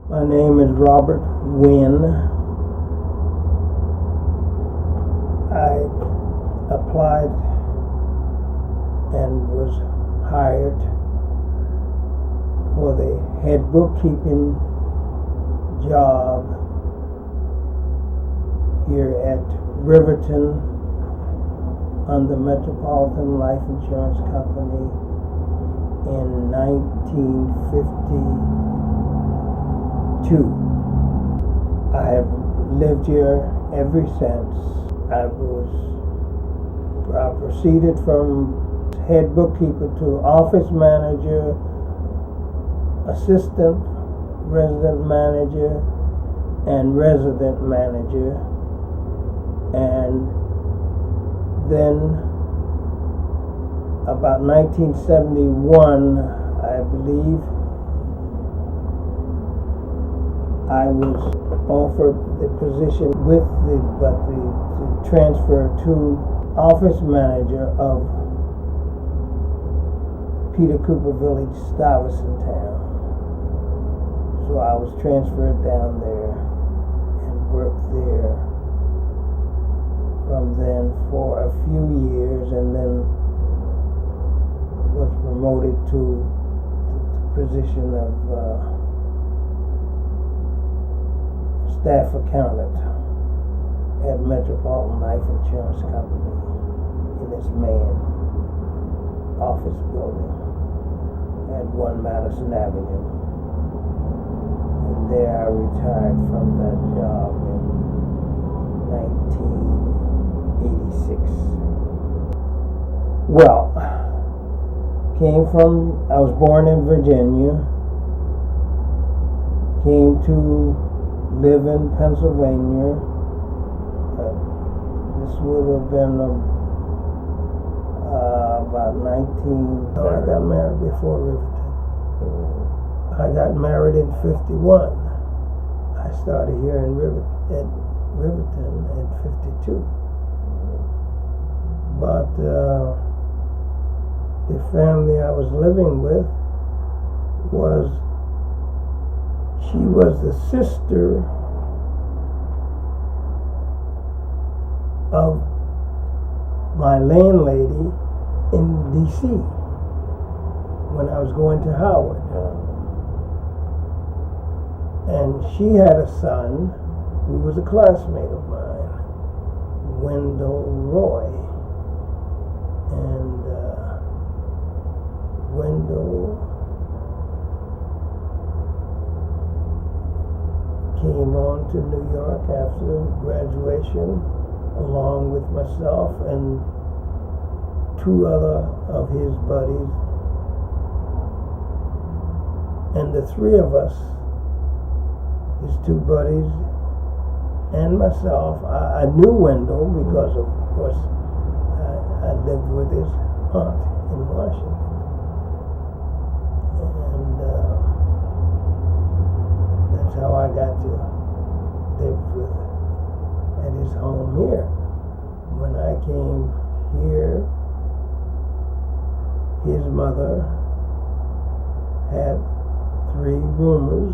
My name is Robert Wynn. I applied and was hired for the head bookkeeping job here at Riverton under Metropolitan Life Insurance Company in 1952. I have lived here ever since. I proceeded from head bookkeeper to office manager, assistant resident manager, and resident manager. And then about 1971, I believe, I was offered the position but the transfer to office manager of Peter Cooper Village, Stuyvesant Town. So I was transferred down there and worked there from then for a few years, and then was promoted to the position of staff accountant at Metropolitan Life Insurance Company in its main office building at 1 Madison Avenue. And there I retired from that job in 1986. Well, I was born in Virginia, came to live in Pennsylvania. This would have been about 19. No, I got married before Riverton. I got married in 51. I started here in Riverton at 52. But the family I was living with she was the sister of my landlady in D.C. when I was going to Howard. And she had a son who was a classmate of mine, Wendell Roy. And Wendell came on to New York after graduation, along with myself and 2 other of his buddies. And the 3 of us, his 2 buddies and myself, I knew Wendell because, of course, I lived with his aunt in Washington. And that's how I got to live at his home here. When I came here, his mother had 3 roomers,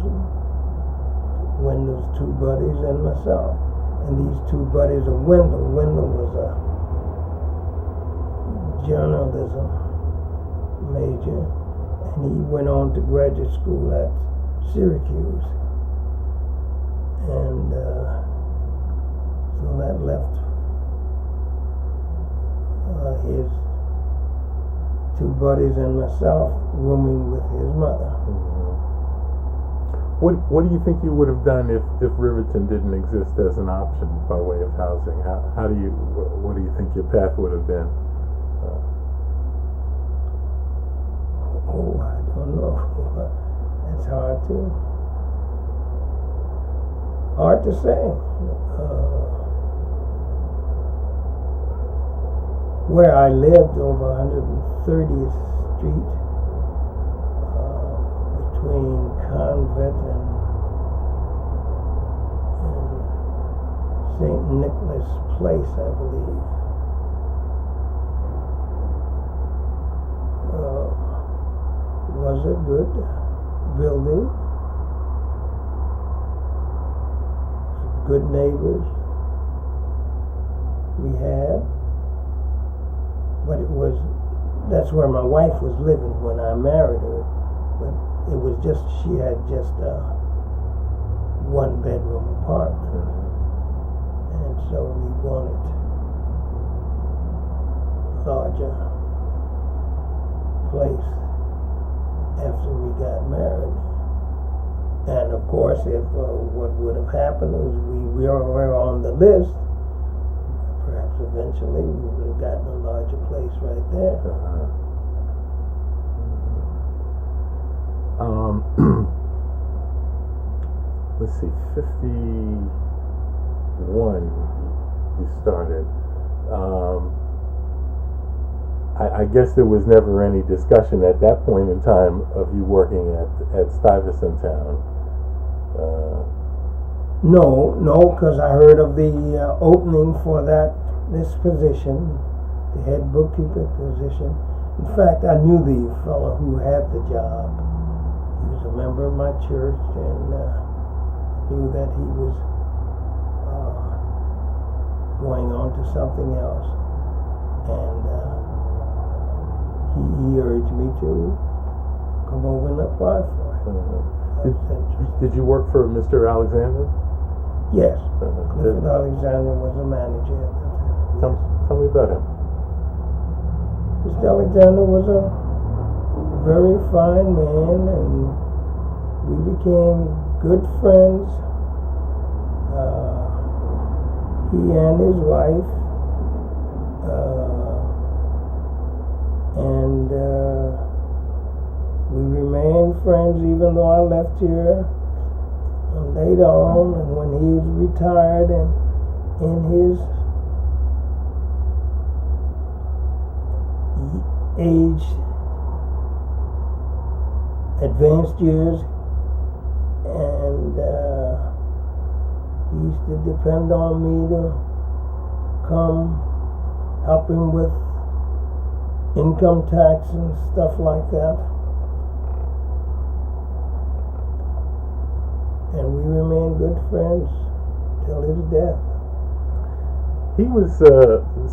Wendell's 2 buddies and myself. And these 2 buddies of Wendell was a journalism major, and he went on to graduate school at Syracuse. And so that left his 2 buddies and myself rooming with his mother. What do you think you would have done if Riverton didn't exist as an option by way of housing? What do you think your path would have been? I don't know. That's hard to say. Where I lived over 130th Street, between Convent and St. Nicholas Place, I believe. Was a good building. good neighbors we had, but that's where my wife was living when I married her, but it was just, she had just a 1-bedroom apartment, and so we wanted larger place after we got married. And of course, if what would have happened is we were on the list, perhaps eventually we would have gotten a larger place right there. Let's see, 51 you started. I guess there was never any discussion at that point in time of you working at Stuyvesant Town. No, because I heard of the opening for this position, the head bookkeeper position. In fact, I knew the fellow who had the job. He was a member of my church, and knew that he was going on to something else. And he urged me to come over and apply for it. Did you work for Mr. Alexander? Yes. Clifford Alexander was a manager at the time. Tell me about him. Mr. Alexander was a very fine man, and we became good friends. He and his wife, and we remained friends even though I left here later on, and when he was retired and in his age, advanced years, and he used to depend on me to come help him with income tax and stuff like that. And we remained good friends till his death. He was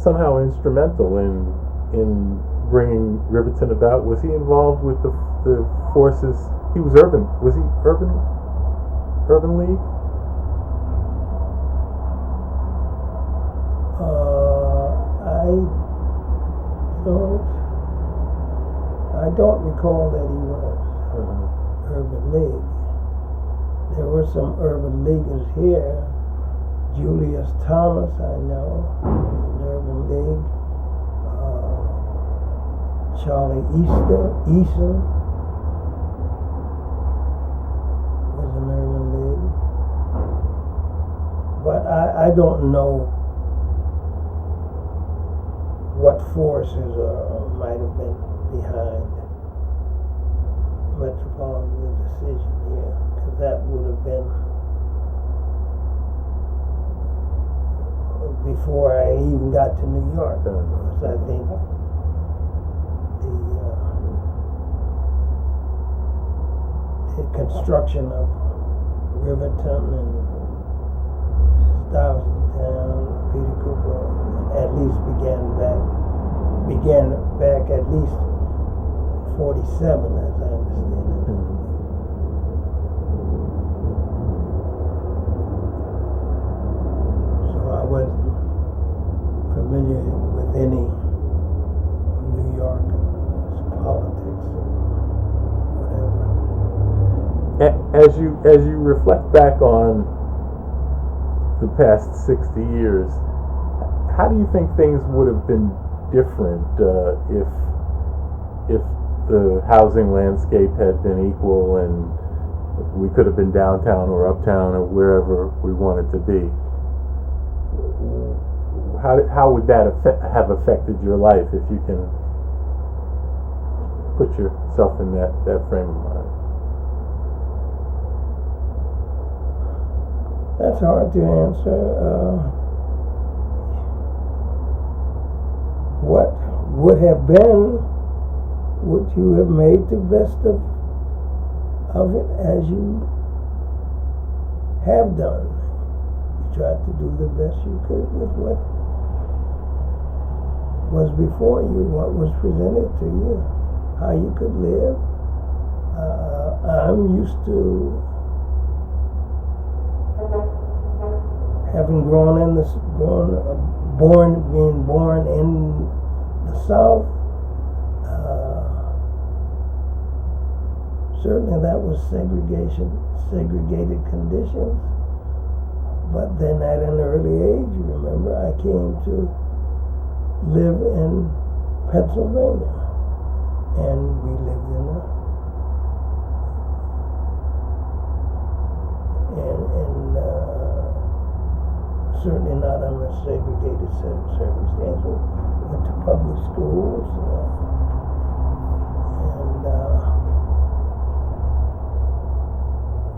somehow instrumental in bringing Riverton about. Was he involved with the forces? He was urban. Was he urban League? I don't recall that he was urban league. There were some urban leaguers here. Julius Thomas, I know, urban league. Charlie Eason was an urban league. But I don't know what forces might have been behind Metropolitan decision here, because that would have been before I even got to New York. Because I think the construction of Riverton and Stuyvesant Town, Peter Cooper, at least began back at least 47, as I understand it. So I wasn't familiar with any New York politics or whatever. As you reflect back on the past 60 years, how do you think things would have been different if the housing landscape had been equal and we could have been downtown or uptown or wherever we wanted to be? How would that have affected your life, if you can put yourself in that frame of mind? That's hard to answer. What would have been, would you have made the best of it as you have done? tried to do the best you could with what was before you, what was presented to you, how you could live. I'm used to having being born in the South. Certainly that was segregated conditions. But then at an early age, remember, I came to live in Pennsylvania. And we lived in certainly not under segregated circumstances. Went to public schools.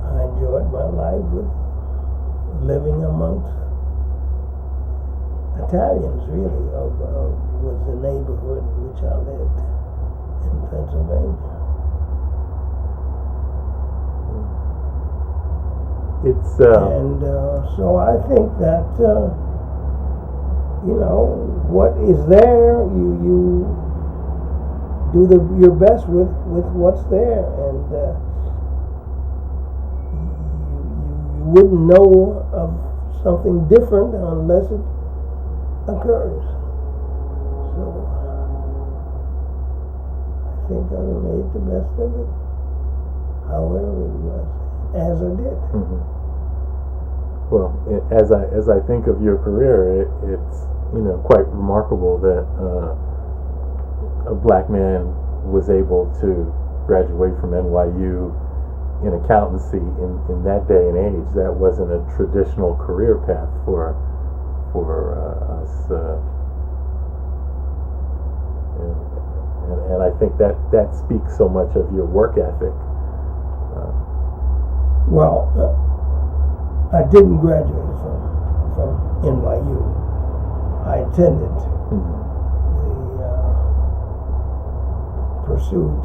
I enjoyed my life with living amongst Italians, really, was the neighborhood in which I lived in Pennsylvania. It's and so I think that what is there, you do your best with what's there, and you wouldn't know of something different unless it occurs. So I think I made the best of it, however it was, as I did. Mm-hmm. Well, as I think of your career, it's quite remarkable that a black man was able to graduate from NYU in accountancy in that day and age. That wasn't a traditional career path for us, and I think that speaks so much of your work ethic. I didn't graduate from NYU. I attended pursued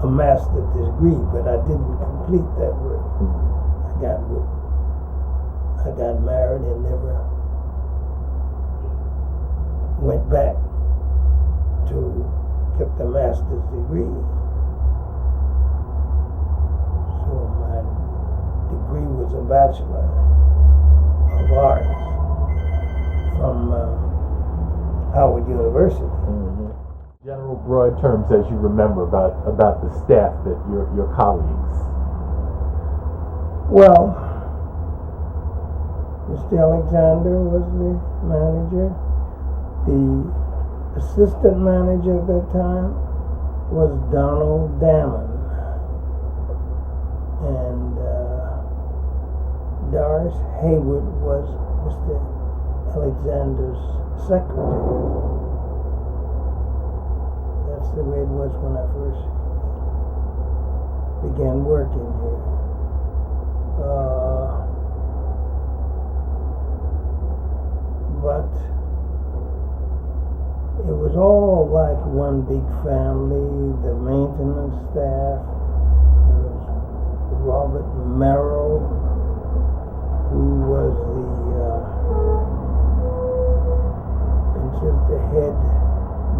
a master's degree, but I didn't complete that work. I got married and never went back to get the master's degree. So my degree was a Bachelor of Arts from Howard University. Mm-hmm. General broad terms, as you remember, about the staff, that your colleagues. Well, Mr. Alexander was the manager. The assistant manager at that time was Donald Damon. And Doris Hayward was Mr. Alexander's secretary. That's the way it was when I first began working here. But it was all like one big family. The maintenance staff. There was Robert Merrill, who was considered the head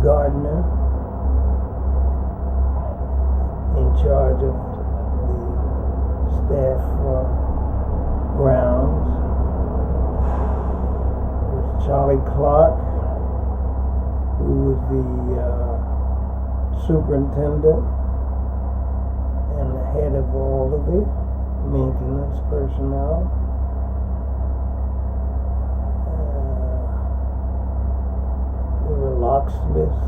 gardener, in charge of the staff grounds. There's Charlie Clark, who was the superintendent and the head of all of the maintenance personnel. There were locksmiths.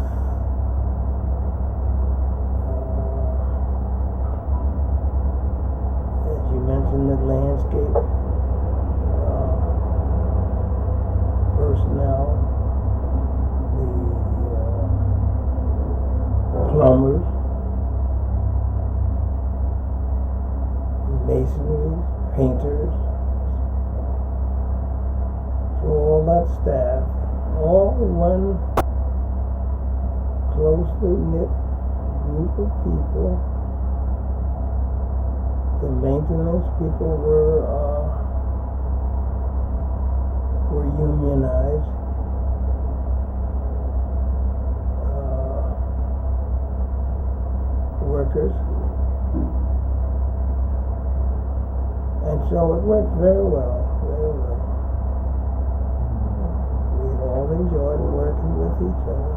As you mentioned, the landscape personnel, the plumbers, masonry, painters. So all that staff, all one closely knit group of people. The maintenance people were unionized. Workers. And so it went very well, very well. We all enjoyed working with each other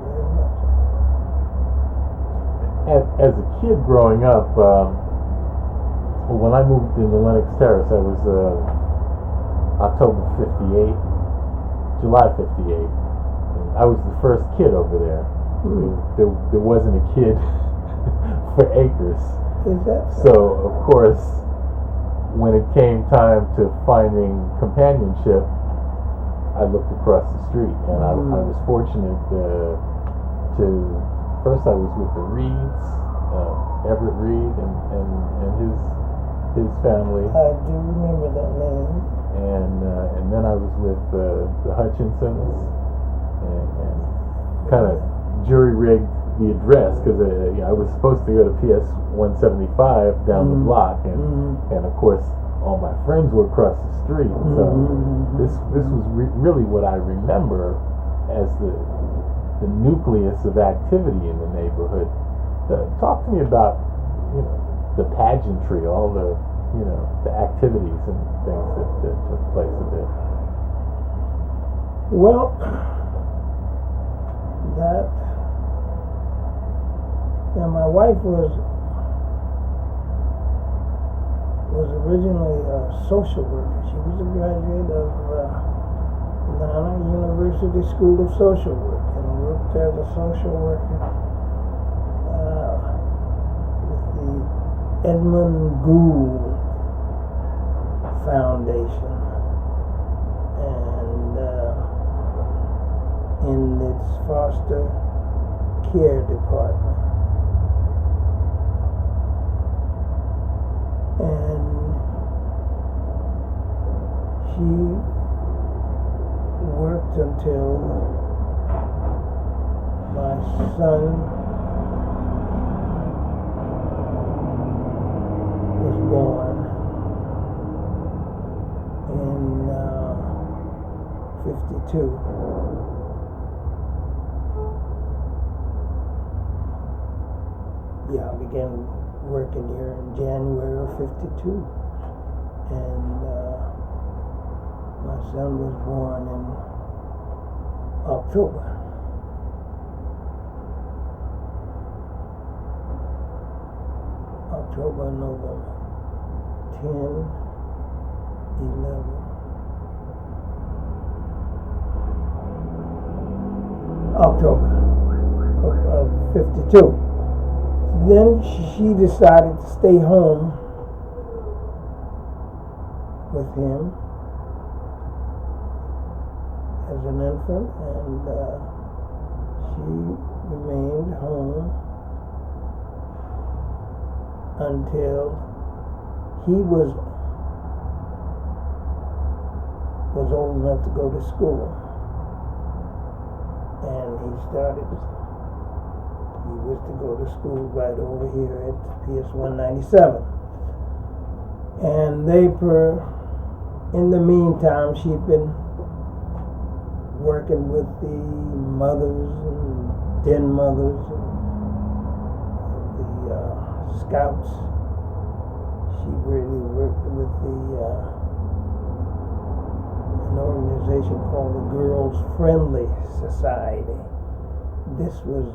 very much. As a kid growing up, when I moved into Lenox Terrace, I was October 58, July 58. I was the first kid over there. There wasn't a kid for acres. Is that so? Of course, when it came time to finding companionship, I looked across the street, and I was fortunate to. First, I was with the Reeds, Everett Reed, and his family. I do remember that name. And then I was with the Hutchinsons, and kind of jury-rigged the address because I was supposed to go to PS 175 down the block, and of course all my friends were across the street. So this was really what I remember as the nucleus of activity in the neighborhood. Talk to me about the pageantry, all the activities and things that took place a bit. Well, that. Now, my wife was originally a social worker. She was a graduate of Nana University School of Social Work and worked as a social worker with the Edmund Gould Foundation and in its foster care department. And she worked until my son was born in 52. Yeah, I began working here in January of 52, and my son was born in October. October, November, 10, 11. October of 52. Then she decided to stay home with him as an infant, and she remained home until he was old enough to go to school, and he was to go to school right over here at PS 197. And in the meantime, she'd been working with the mothers and den mothers and the scouts. She really worked with an organization called the Girls Friendly Society. This was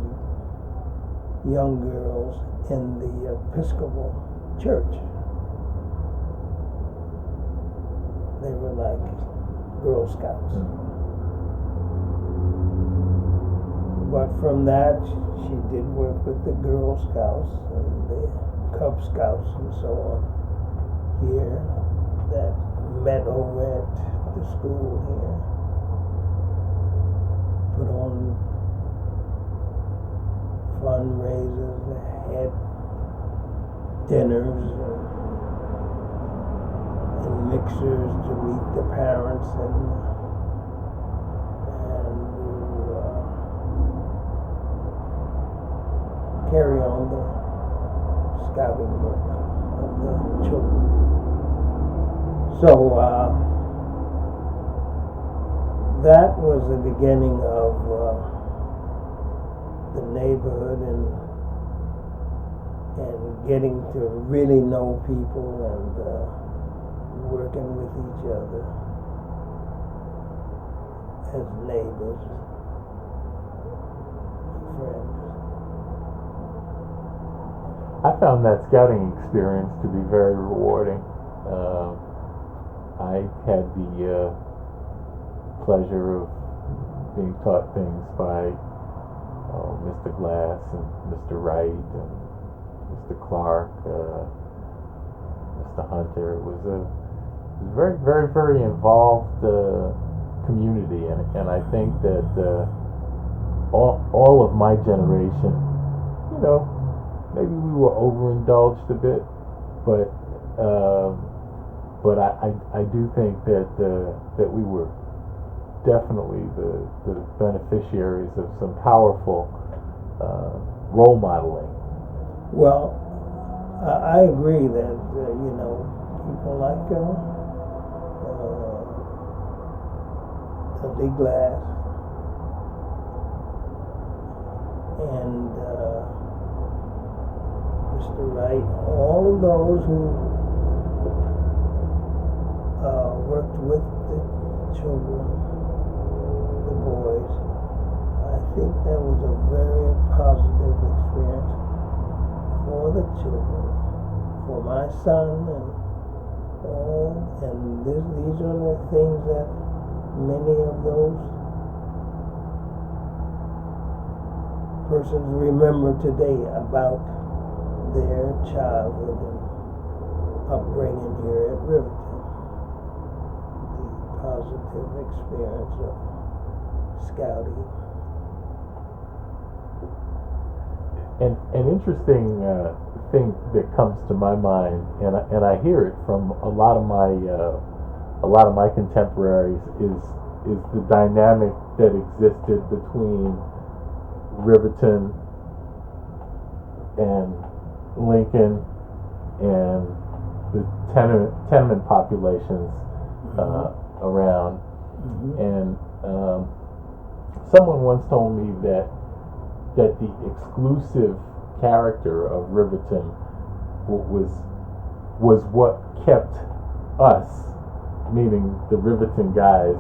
young girls in the Episcopal Church. They were like Girl Scouts. But from that, she did work with the Girl Scouts and the Cub Scouts and so on here that met over at the school here. Put on fundraisers, had dinners and mixers to meet the parents and carry on the scouting work of the children. So that was the beginning of the neighborhood and getting to really know people and working with each other as neighbors, friends. I found that scouting experience to be very rewarding. I had the pleasure of being taught things by Mr. Glass and Mr. Wright and Mr. Clark, Mr. Hunter. It was a very, very, very involved community, and I think that all of my generation, maybe we were overindulged a bit, but I do think that we were definitely the beneficiaries of some powerful role modeling. Well, I agree that people like Lee Glass and Mr. Wright, all of those who worked with the children, the boys. I think that was a very positive experience for the children, for my son, and these are the things that many of those persons remember today about their childhood and upbringing here at Riverton. The positive experience of scouting. An interesting thing that comes to my mind, and I hear it from a lot of my contemporaries, is the dynamic that existed between Riverton and Lincoln and the tenement populations around. Mm-hmm. And someone once told me that the exclusive character of Riverton was what kept us, meaning the Riverton guys,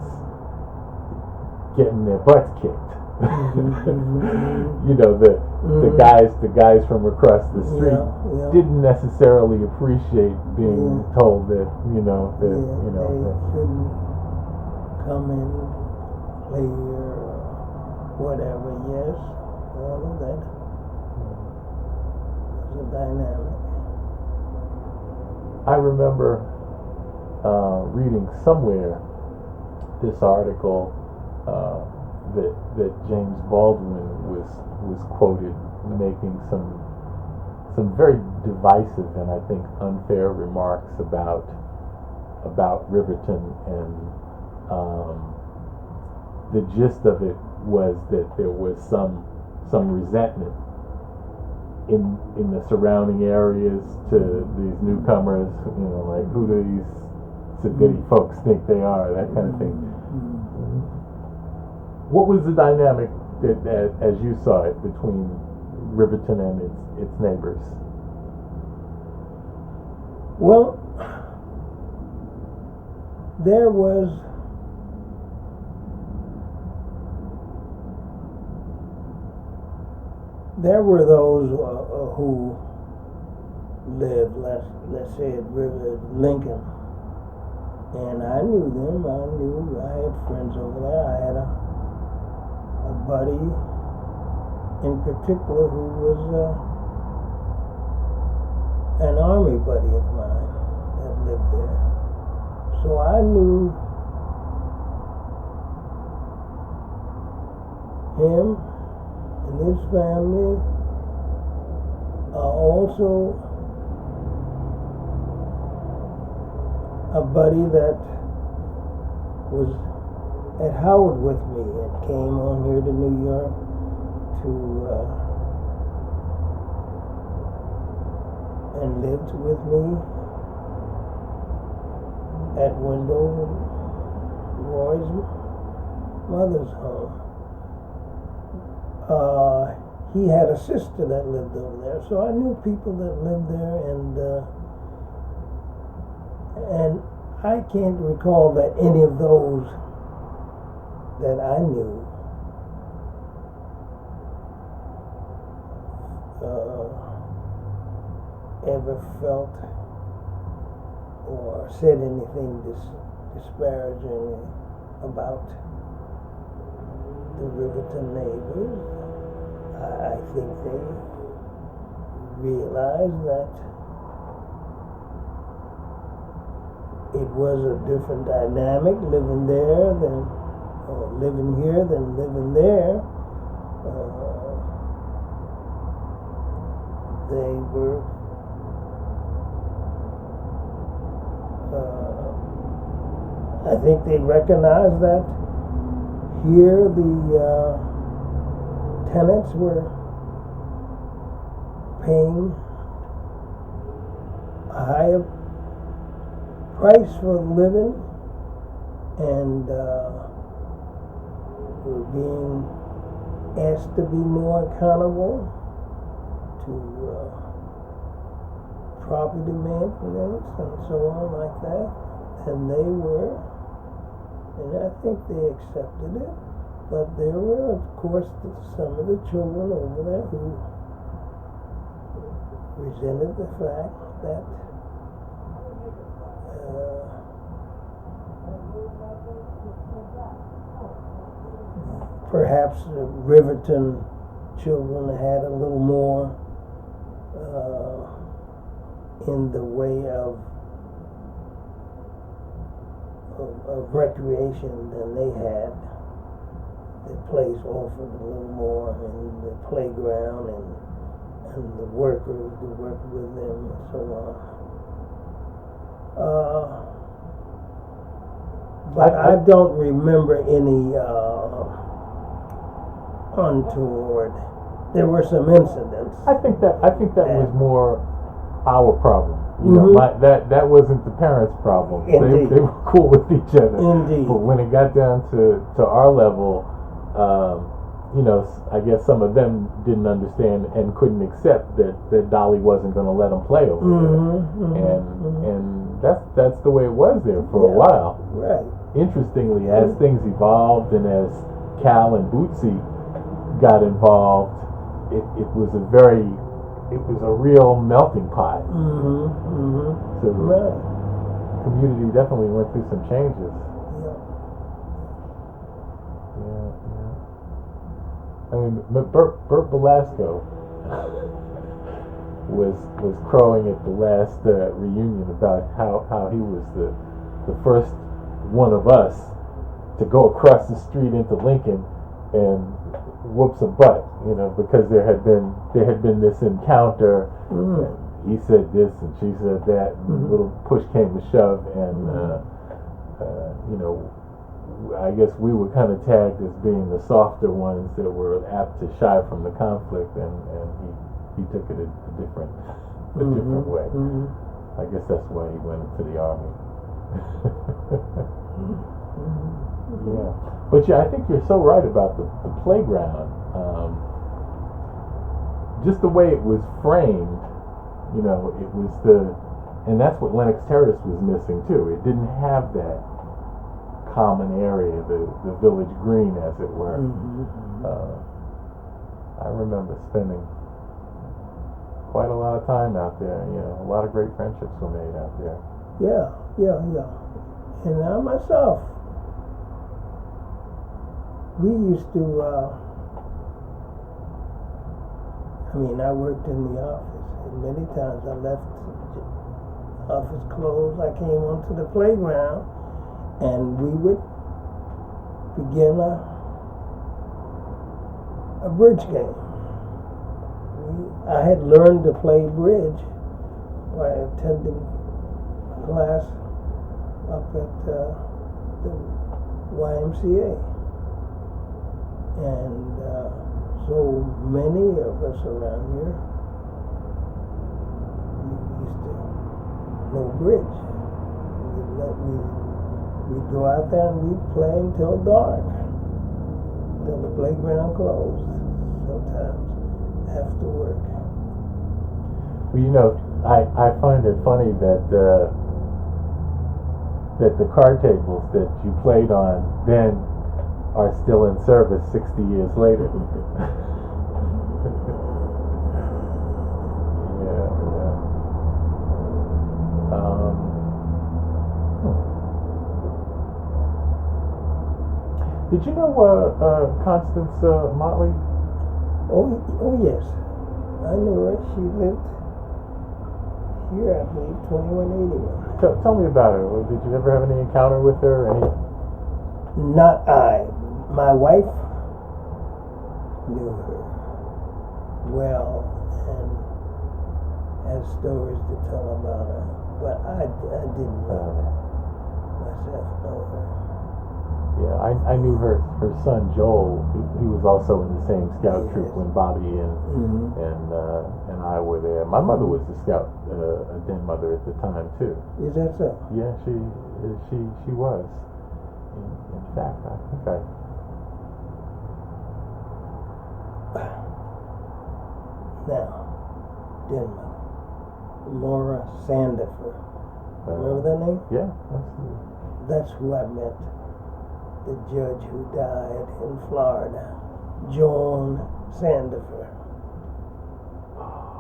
getting their butts kicked. Mm-hmm. The guys from across the street didn't necessarily appreciate being told that they shouldn't come in, play or whatever. Yes, all of that was a dynamic. I remember reading somewhere this article that James Baldwin was quoted making some very divisive and I think unfair remarks about Riverton, and the gist of it was that there was some resentment in the surrounding areas to these newcomers, like, who do these city folks think they are, that kind of thing. What was the dynamic that as you saw it, between Riverton and its neighbors? Well, there were those who lived, let's say at Lincoln, and I knew them. I had friends over there. I had a buddy in particular who was an army buddy of mine that lived there. So I knew him and his family. Also a buddy that was at Howard with me and came on here to New York and lived with me at Wendell Roy's mother's home. He had a sister that lived over there, so I knew people that lived there, and I can't recall that any of those that I knew ever felt or said anything disparaging about the Riverton neighbors. I think they realized that it was a different dynamic living there or living here than living there. They were I think they recognized that here the tenants were paying a higher price for living and were being asked to be more accountable to property maintenance and so on like that, and they were, and I think they accepted it, but there were of course some of the children over there who resented the fact that perhaps the Riverton children had a little more in the way of recreation than they had. The place offered a little more, and the playground and the workers who worked with them and so on. But I don't remember any untoward. There were some incidents. I think that was more our problem. You know, that wasn't the parents' problem. They were cool with each other. Indeed. But when it got down to our level, you know, I guess some of them didn't understand and couldn't accept that Dolly wasn't going to let them play over there. And that's the way it was there for a while. Right. Interestingly, as things evolved and as Cal and Bootsy got involved, it was a real melting pot. So the community definitely went through some changes. Yeah. I mean, Bert Belasco was crowing at the last reunion about how he was the first one of us to go across the street into Lincoln and whoops a butt, you know, because there had been this encounter. He said this and she said that, and a little push came to shove, and you know, I guess we were kind of tagged as being the softer ones that were apt to shy from the conflict, and he took it a different way. I guess that's why he went into the army. Yeah, but I think you're so right about the playground. Just the way it was framed, you know, it was and that's what Lenox Terrace was missing too. It didn't have that common area, the village green, as it were. I remember spending quite a lot of time out there. You know, a lot of great friendships were made out there. Yeah. And I myself, we used to, I worked in the office, and many times I left office clothes, I came onto the playground, and we would begin a bridge game. I had learned to play bridge by attending class up at the YMCA. And so many of us around here used to know bridge. We'd go out there and we'd play until dark. till the playground closed, sometimes after work. Well, I find it funny that that the card tables that you played on then are still in service 60 years later. Yeah. Did you know Constance Motley? Oh yes, I knew her. She lived here, I believe, 2181. Tell me about her. Did you ever have any encounter with her? Not I. My wife knew her well and had stories to tell about her, but I didn't myself know her. Yeah, I knew her son Joel. He was also in the same scout troop when Bobby and I were there. My mother was a scout, a den mother at the time too. Is that so? Yeah, she was. In fact, I think Now, den mother, Laura Sandifer. Remember that name? Yeah, that's who I met. The judge who died in Florida, John Sandifer.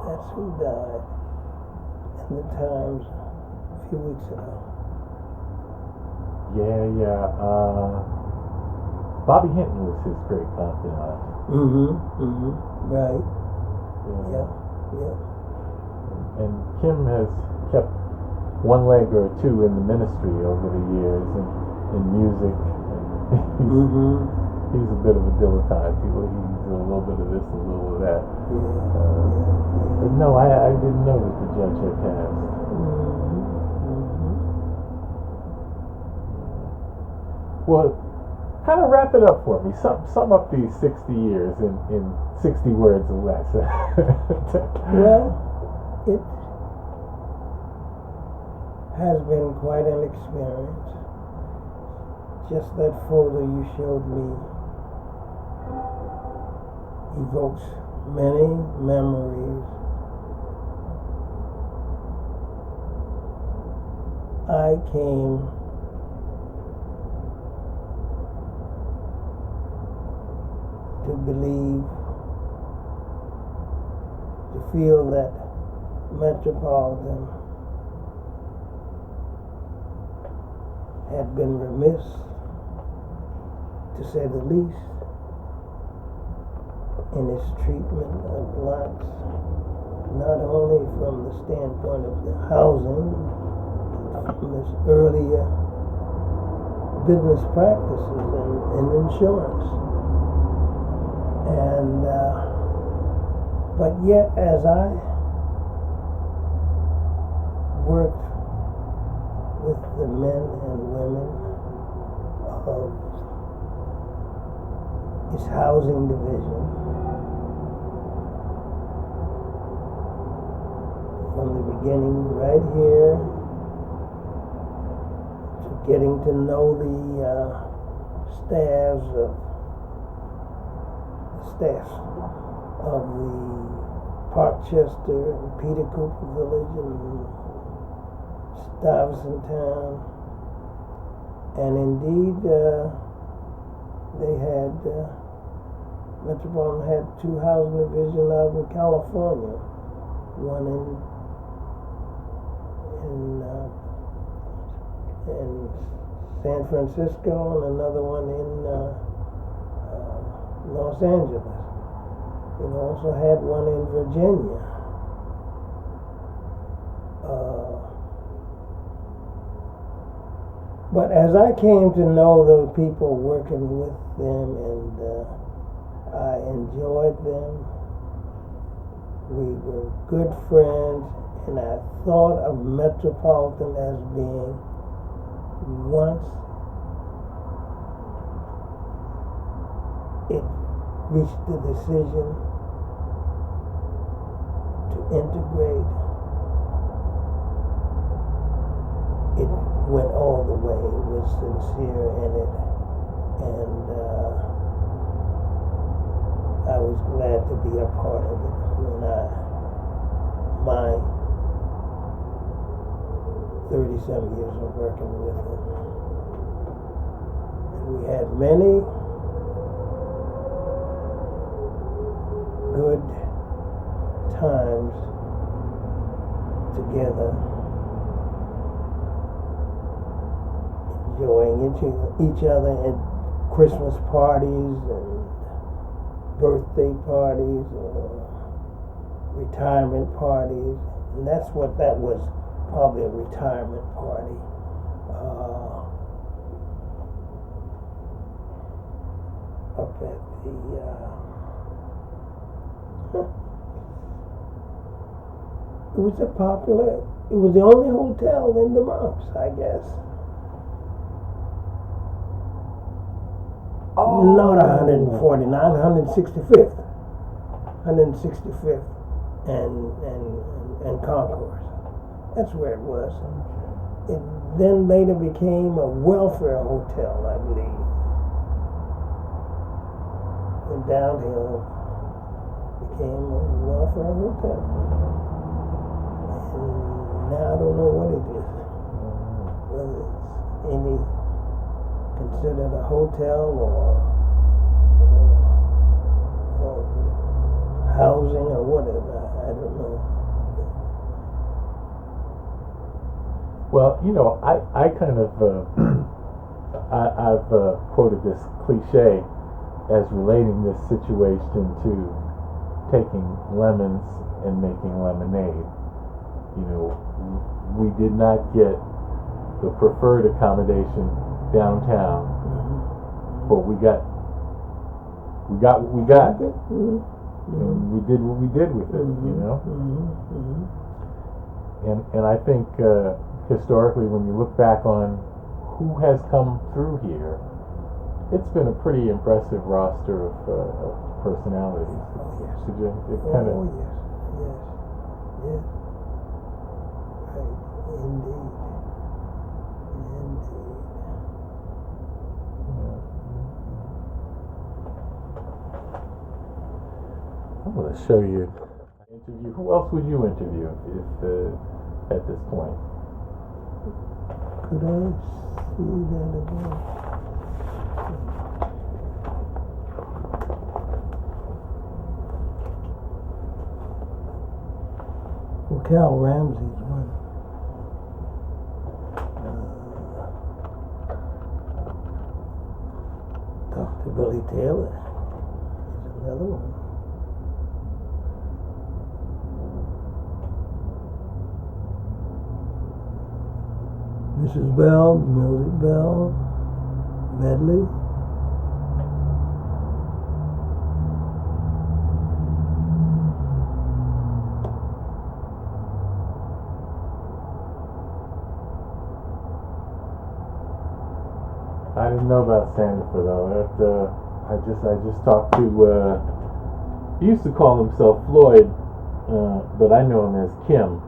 That's who died in the Times a few weeks ago. Yeah. Bobby Hinton was his great confidant. Right. Yeah. And Kim has kept one leg or two in the ministry over the years in music. He's a bit of a dilettante. He's a little bit of this, a little of that. But no, I didn't know that the judge had passed. Well, kind of wrap it up for me. Sum up these 60 years in 60 words or less. Well, it has been quite an experience. Just that photo you showed me evokes many memories. I came to believe, to feel that Metropolitan had been remiss, to say the least, in its treatment of blacks, not only from the standpoint of the housing, from its earlier business practices and insurance. And but yet, as I worked with the men and women of its housing division, from the beginning right here to getting to know the staffs of the Parkchester and Peter Cooper Village and Stuyvesant Town, and indeed they had Metropolitan had two housing divisions out in California, one in San Francisco and another one in Los Angeles. It also had one in Virginia. But as I came to know the people working with them, and I enjoyed them, we were good friends, and I thought of Metropolitan as being, once it reached the decision to integrate, it went all the way. It was sincere in it, and I was glad to be a part of it when my 37 years of working with him. And we had many good times together, enjoying each other at Christmas parties and birthday parties or retirement parties. And that's what that was, probably a retirement party. Up at it was it was the only hotel in the Bronx, I guess. Oh. Not 149th, 165th. 165th and Concourse. That's where it was. It then later became a welfare hotel, I believe. Went downhill, became a welfare hotel. And now I don't know what it is. Whether it's any considered a hotel or housing or whatever. I don't know. Well, you know, I kind of I've quoted this cliche as relating this situation to taking lemons and making lemonade. You know, we did not get the preferred accommodation downtown, but we got what we got, and we did what we did with it. You know, and I think historically, when you look back on who has come through here, it's been a pretty impressive roster of personalities. Oh, yes. It Yes. kind of. Yes. Right. Indeed. I'm going to show you. Interview. Who else would you interview if at this point? Could I see that again? Well, Cal Ramsey's one. Dr. Billy Taylor is another one. Mrs. Bell, Mildred Bell, Medley. I didn't know about Sandifer though. I just talked to. He used to call himself Floyd, but I know him as Kim.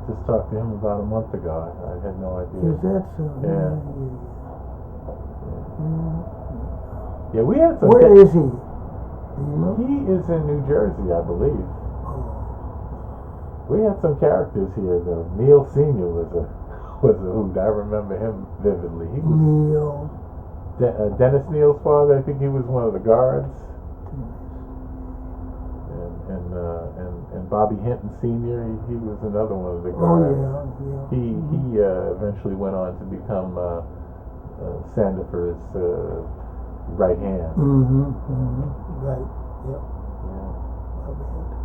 Just talked to him about a month ago. I had no idea. Is that so? Yeah. Yeah, we had some. Where is he? Do you know? He is in New Jersey, I believe. Oh. We had some characters here though. Neil Senior was a hoot. I remember him vividly. He was Neil. Dennis Neal's father. I think he was one of the guards. And Bobby Hinton Sr. He was another one of the guards. Oh yeah. He eventually went on to become Sandifer's right hand. Right. Yep. Yeah. Bobby Hinton.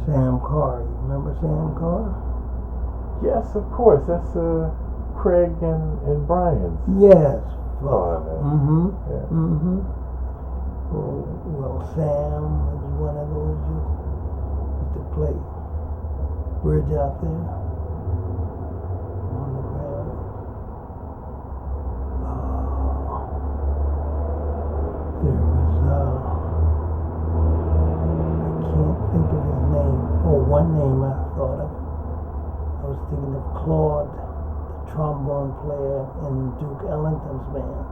Sam Carr. You remember Sam Carr? Yes, of course. That's Craig and Brian's Yes. father. Yeah. Well, Sam was one of those you used to play bridge out there on the ground. There was I can't think of his name. Oh, one name I thought of. I was thinking of Claude, the trombone player in Duke Ellington's band.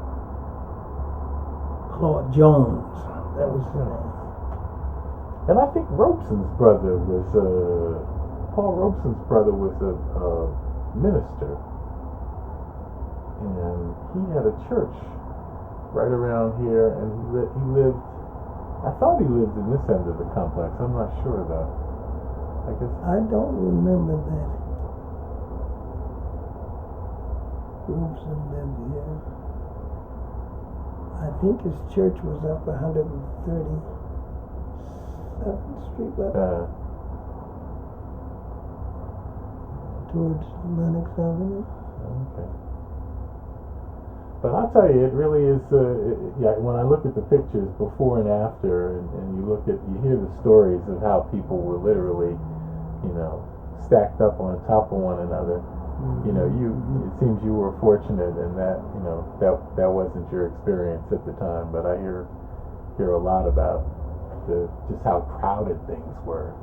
Claude Jones. That was his name. And I think Robeson's brother was Paul Robeson's brother was a minister, and he had a church right around here, and he lived. I thought he lived in this end of the complex. I'm not sure though. I guess I don't remember that Robeson lived here. I think his church was up 137th Street, but towards Lenox Avenue. Okay. But I'll tell you, it really is. When I look at the pictures before and after, and you hear the stories of how people were literally, stacked up on top of one another. It seems you were fortunate in that, that wasn't your experience at the time. But I hear a lot about just how crowded things were.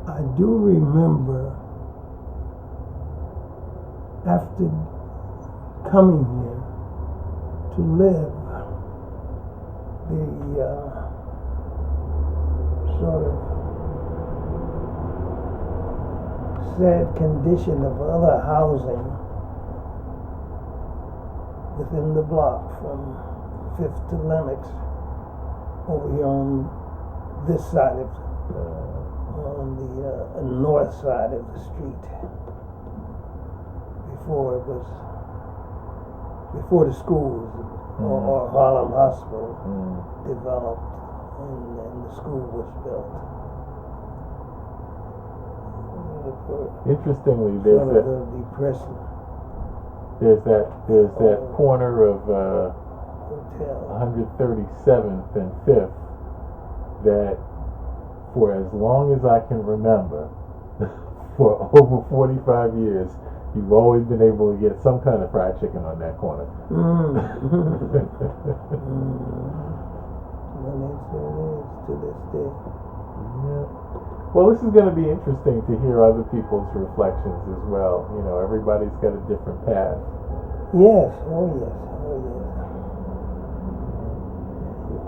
I do remember after coming here to live, the sort of sad condition of other housing within the block from 5th to Lenox over here on this side of on the north side of the street before the schools or Harlem Hospital developed and the school was built. Interestingly, there's that corner of 137th and 5th that, for as long as I can remember, for over 45 years, you've always been able to get some kind of fried chicken on that corner. Well, it still is to this day. Yeah. Well, this is going to be interesting to hear other people's reflections as well. Everybody's got a different path. Yes. Oh, yes.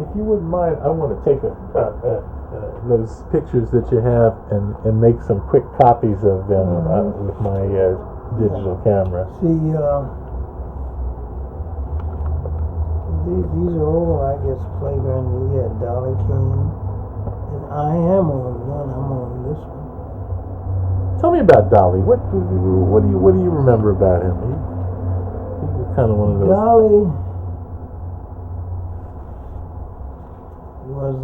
If you wouldn't mind, I want to take those pictures that you have and make some quick copies of them with my digital camera. See, these are all, I guess, playground. Yeah, Dolly King. And I am on one. I'm on this one. Tell me about Dolly. What do you remember about him? He was kind of one of those. Dolly was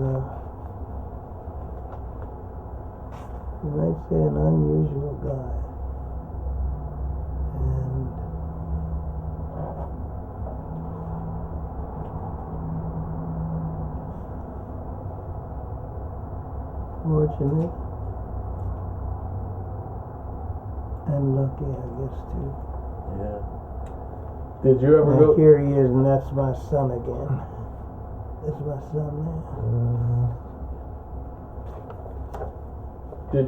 you might say, an unusual guy. And fortunate and lucky, I guess, too. Yeah. Did you ever now go? Here he is, and that's my son again. That's my son there.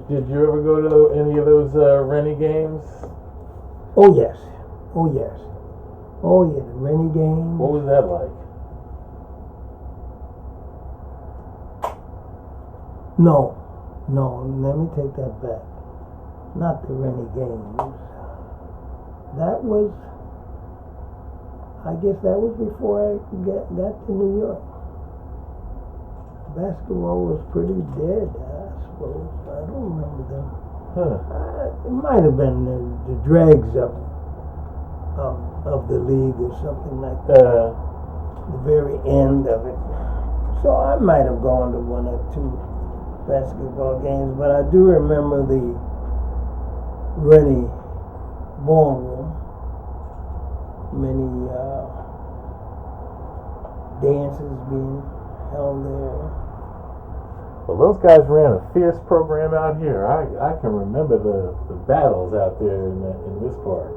Did you ever go to any of those Rennie games? Oh yes. Oh yes. Oh yeah, the Rennie games. What was that like? No, let me take that back. Not the Rennie games. That was, I guess that was before I got to New York. Basketball was pretty dead, I suppose. I don't remember them. It might have been the dregs of the league or something like that. The very end of it. So I might have gone to one or two basketball games, but I do remember the Rennie ballroom. Many dances being held there. Well, those guys ran a fierce program out here. I can remember the battles out there in this park.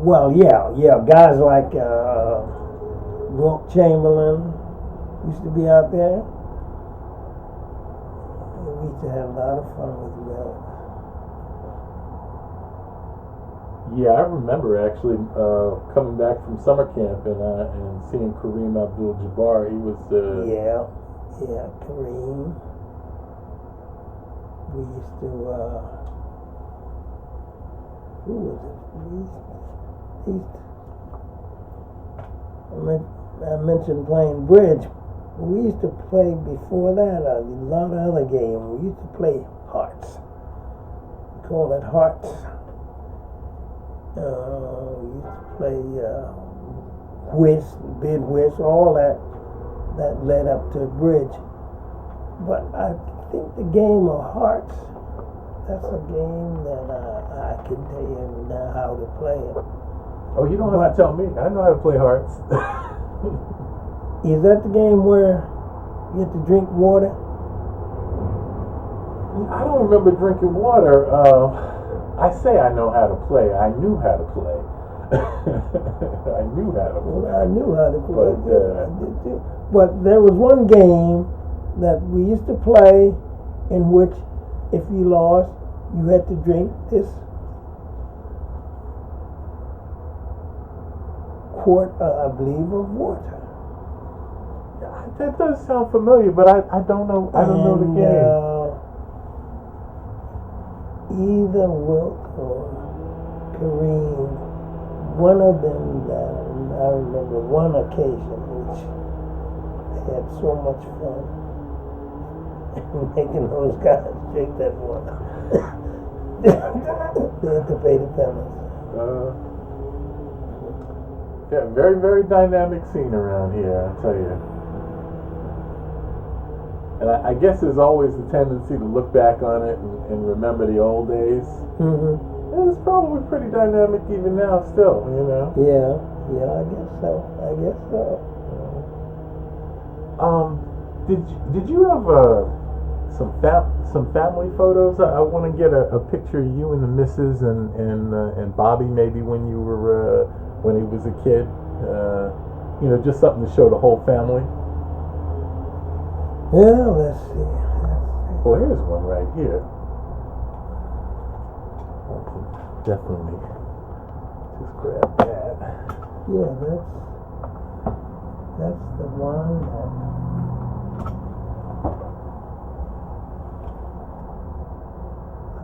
Well, yeah. Guys like Wilt Chamberlain used to be out there. We used to have a lot of fun with Wilt. Yeah, I remember actually coming back from summer camp and seeing Kareem Abdul-Jabbar. He was Yeah, Kareem. We used to, who was it? I mentioned playing bridge. We used to play before that a lot of other games. We used to play hearts. We call it hearts. We used to play whist, bid whist, all that led up to bridge. But I think the game of hearts, that's a game that I can tell you now how to play it. Oh, you don't have to tell me. I know how to play hearts. Is that the game where you have to drink water? I don't remember drinking water. I say I know how to play. I knew how to play. I knew how to play. Well, I knew how to play. But, I did too. But there was one game that we used to play in which if you lost, you had to drink this quart, I believe, of water. That does sound familiar, but I don't know. I don't know the game. Either Wilt or Kareem, one of them, I remember one occasion which they had so much fun making those guys drink that water. They had to pay the penalty. Yeah, very, very dynamic scene around here, I tell you. And I guess there's always the tendency to look back on it and remember the old days. Mm-hmm. And it's probably pretty dynamic even now still, you know? Yeah, I guess so. Did you have some family photos? I want to get a picture of you and the missus and Bobby maybe when you were when he was a kid. You know, just something to show the whole family. Yeah, let's see. Well, here's one right here. Definitely just grab that. Yeah, that's the one that